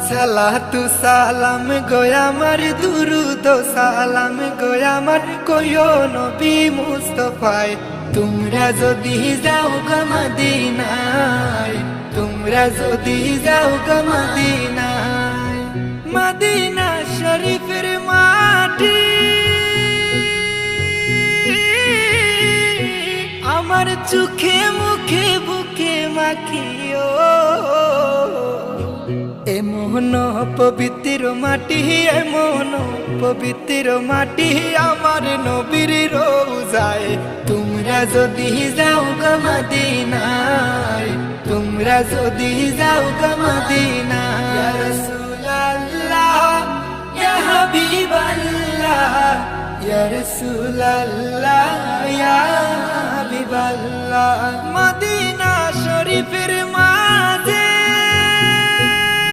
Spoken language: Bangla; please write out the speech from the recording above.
সালাতু সালাম গোয়া আমার দুরুদ সালাম গোয়া আমার কইও নবী মুস্তাফায় তোমরা যদি যাও গো মদিনায় তোমরা যদি যাও গো মদিনায় মদিনা শরীফের মাটি আমার চোখে মুখে বুকে মাখিও এমন পবিত্র মাটি এমন পবিত্র মাটি আমার নবীর রোজায় তোমরা যদি যাও গো মদিনায় তোমরা যদি যাও গো মদিনায় ইয়া রাসূলুল্লাহ ইয়া হাবিবাল্লাহ ইয়া রাসূলুল্লাহ ইয়া হাবিবাল্লাহ মদিনা শরীফের